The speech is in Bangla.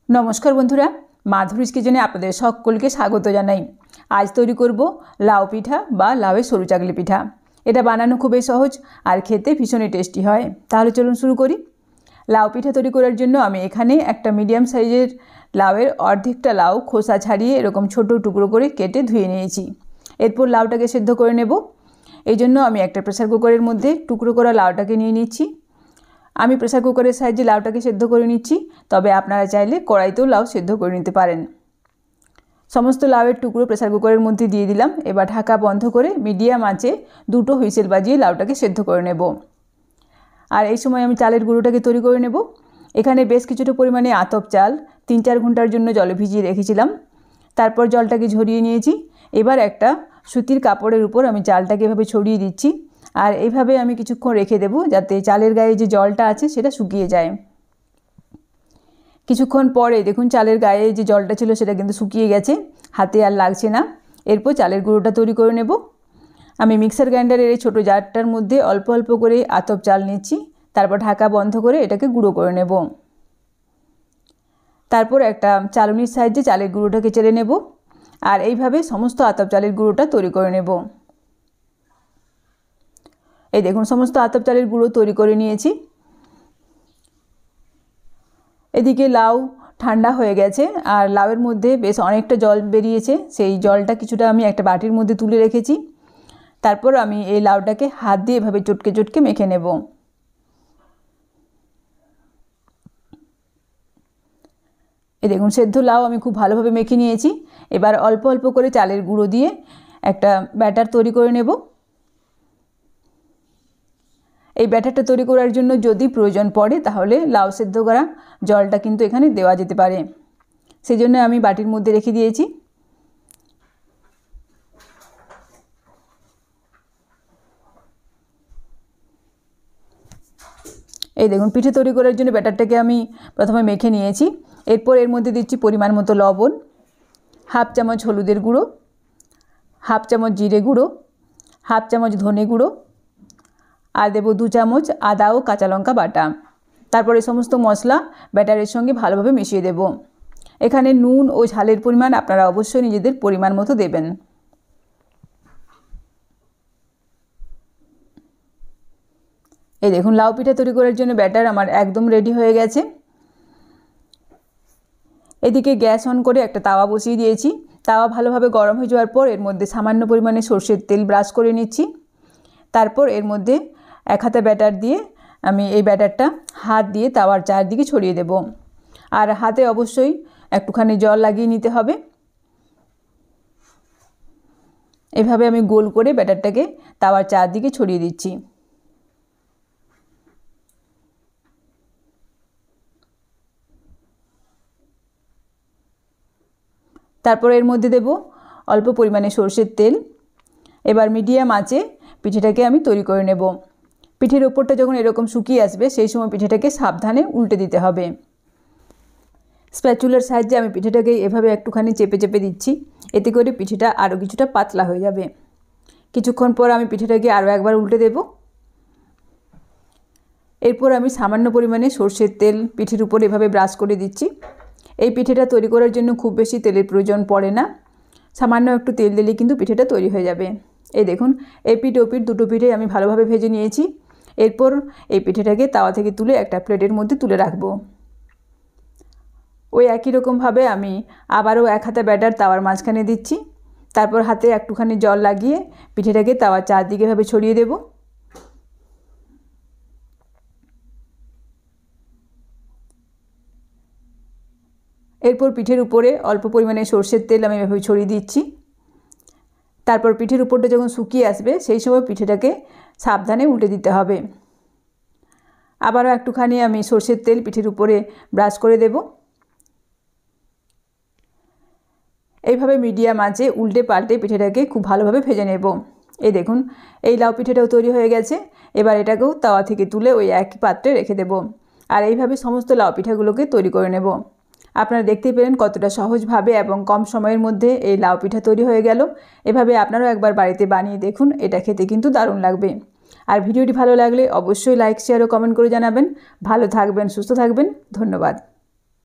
नमस्कार बंधुरा माधुरीज किचेने आपनादेर सकलके स्वागत जानाई। आज तैरी करब लाउ पिठा बा लाउएर सरु चाकली पिठा। एटा बानानो खूबই सहज और खेते भीषण टेस्टी हय। ताहले चलुन शुरू करी। लाउ पिठा तैरी करार जन्य आमि एखाने एकटा मिडियाम साइजेर लाउएर अर्धेकटा लाउ खोसा छाड़िए एरकम छोटो टुकरो करे केटे धुए निয়েছি। एरपर लाउटाके सेদ্ধ करे नेब। एइजন্য आमि एकटा प्रेसार कुकारेर मध्ये टुकरो करा लाउटाके निये निচ্ছি। आमी प्रेसार कुकारेर साहाज्ये लाउटाके सेদ্ধ करे निচ্ছি, तबे आपनारा चाइले कड़ाइतेও लाउ सेদ্ধ करे निते पारेन। समस्त लाउएर टुकरो प्रेसार कुकारेर मध्ये दिए दिलाम। एबार ढाका बंध करे मिडियाम आँचे दुटो हुइसेल बाजिए लाउटाके सेদ্ধ करे नेब। और এই সময় আমি চালের গুঁড়োটাকে তৈরি করে নেব। এখানে বেশ কিছুটা পরিমাণে আতপ চাল ৩-৪ ঘন্টার জন্য জলে ভিজিয়ে রেখেছিলাম। তারপর জলটাকে ঝরিয়ে নিয়েছি। এবার একটা সুতির কাপড়ের উপর আমি চালটাকে এভাবে ছড়িয়ে দিচ্ছি। আর এইভাবে আমি কিছুক্ষণ রেখে দেব যাতে চালের গায়ে যে জলটা আছে সেটা শুকিয়ে যায়। কিছুক্ষণ পরে দেখুন চালের গায়ে যে জলটা ছিল সেটা কিন্তু শুকিয়ে গেছে, হাতে আর লাগছে না। এরপর চালের গুঁড়োটা তৈরি করে নেব। আমি মিক্সার গ্রাইন্ডারের এই ছোটো জারটার মধ্যে অল্প অল্প করে আতপ চাল নিচ্ছি। তারপর ঢাকা বন্ধ করে এটাকে গুঁড়ো করে নেব। তারপর একটা চালনির সাহায্যে চালের গুঁড়োটাকে চেলে নেব। আর এইভাবে সমস্ত আতপ চালের গুঁড়োটা তৈরি করে নেব। এই দেখুন সমস্ত আতপ চালের গুঁড়ো তৈরি করে নিয়েছি। এদিকে লাউ ঠান্ডা হয়ে গেছে আর লাউয়ের মধ্যে বেশ অনেকটা জল বেরিয়েছে। সেই জলটা কিছুটা আমি একটা বাটির মধ্যে তুলে রেখেছি। তারপর আমি এই লাউটাকে হাত দিয়ে এভাবে চটকে চটকে মেখে নেব। এই দেখুন সেদ্ধ লাউ আমি খুব ভালোভাবে মেখে নিয়েছি। এবার অল্প অল্প করে চালের গুঁড়ো দিয়ে একটা ব্যাটার তৈরি করে নেব। এই ব্যাটারটা তৈরি করার জন্য যদি প্রয়োজন পড়ে তাহলে লাউ সেদ্ধ করা জলটা কিন্তু এখানে দেওয়া যেতে পারে। সেই জন্য আমি বাটির মধ্যে রেখে দিয়েছি। এই দেখুন পিঠে তৈরি করার জন্য ব্যাটারটাকে আমি প্রথমে মেখে নিয়েছি। এরপর এর মধ্যে দিচ্ছি পরিমাণ মতো লবণ, হাফ চামচ হলুদের গুঁড়ো, হাফ চামচ জিরে গুঁড়ো, হাফ চামচ ধনে গুঁড়ো আর দেব 2 চামচ আদা ও কাঁচা লঙ্কা বাটা। তারপর এই সমস্ত মশলা ব্যাটারের সঙ্গে ভালোভাবে মিশিয়ে দেব। এখানে নুন ও ঝালের পরিমাণ আপনারা অবশ্যই নিজেদের পরিমাণ মতো দেবেন। এই দেখুন লাউ পিঠা তৈরি করার জন্য ব্যাটার আমার একদম রেডি হয়ে গেছে। এদিকে গ্যাস অন করে একটা তাওয়া বসিয়ে দিয়েছি। তাওয়া ভালোভাবে গরম হয়ে যাওয়ার পর এর মধ্যে সামান্য পরিমাণে সরষের তেল ব্রাশ করে নিচ্ছি। তারপর এর মধ্যে এক হাতা ব্যাটার দিয়ে আমি এই ব্যাটারটা হাত দিয়ে তাওয়ার চারদিকে ছড়িয়ে দেব। আর হাতে অবশ্যই একটুখানি জল লাগিয়ে নিতে হবে। এভাবে আমি গোল করে ব্যাটারটাকে তাওয়ার চারদিকে ছড়িয়ে দিচ্ছি। তারপর এর মধ্যে দেব অল্প পরিমাণে সরষের তেল। এবার মিডিয়াম আঁচে পিঠেটাকে আমি তৈরি করে নেব। পিঠের ওপরটা যখন এরকম শুকিয়ে আসবে সেই সময় পিঠেটাকে সাবধানে উল্টে দিতে হবে। স্প্যাচুলার সাহায্যে আমি পিঠেটাকে এভাবে একটুখানি চেপে চেপে দিচ্ছি। এতে করে পিঠেটা আরও কিছুটা পাতলা হয়ে যাবে। কিছুক্ষণ পর আমি পিঠেটাকে আরও একবার উল্টে দেব। এরপর আমি সামান্য পরিমাণে সরষের তেল পিঠের উপর এভাবে ব্রাশ করে দিচ্ছি। এই পিঠেটা তৈরি করার জন্য খুব বেশি তেলের প্রয়োজন পড়ে না। সামান্য একটু তেল দিলেই কিন্তু পিঠেটা তৈরি হয়ে যাবে। এই দেখুন এই পিঠ ও পিঠ দুটো পিঠে আমি ভালোভাবে ভেজে নিয়েছি। এরপর এই পিঠেটাকে তাওয়া থেকে তুলে একটা প্লেটের মধ্যে তুলে রাখব। ওই একই রকমভাবে আমি আবারও এক হাতা ব্যাটার তাওয়ার মাঝখানে দিচ্ছি। তারপর হাতে একটুখানি জল লাগিয়ে পিঠেটাকে তাওয়ার চারদিকে এভাবে ছড়িয়ে দেব। এরপর পিঠের উপরে অল্প পরিমাণে সরষের তেল আমি এভাবে ছড়িয়ে দিচ্ছি। তারপর পিঠের উপরটা যখন শুকিয়ে আসবে সেই সময় পিঠেটাকে সাবধানে উল্টে দিতে হবে। আবারও একটুখানি আমি সরষের তেল পিঠের উপরে ব্রাশ করে দেব। এইভাবে মিডিয়াম আঁচে উল্টে পাল্টে পিঠেটাকে খুব ভালোভাবে ভেজে নেব। এই দেখুন এই লাউ পিঠেটাও তৈরি হয়ে গেছে। এবার এটাকেও তাওয়া থেকে তুলে ওই একই পাত্রে রেখে দেব। আর এইভাবে সমস্ত লাউ পিঠাগুলোকে তৈরি করে নেব। আপনারা দেখতেই পেলেন কতটা সহজভাবে এবং কম সময়ের মধ্যে এই লাউ পিঠা তৈরি হয়ে গেল। এভাবে আপনারাও একবার বাড়িতে বানিয়ে দেখুন, এটা খেতে কিন্তু দারুণ লাগবে। আর ভিডিওটি ভালো লাগলে অবশ্যই লাইক শেয়ার ও কমেন্ট করে জানাবেন। ভালো থাকবেন, সুস্থ থাকবেন। ধন্যবাদ।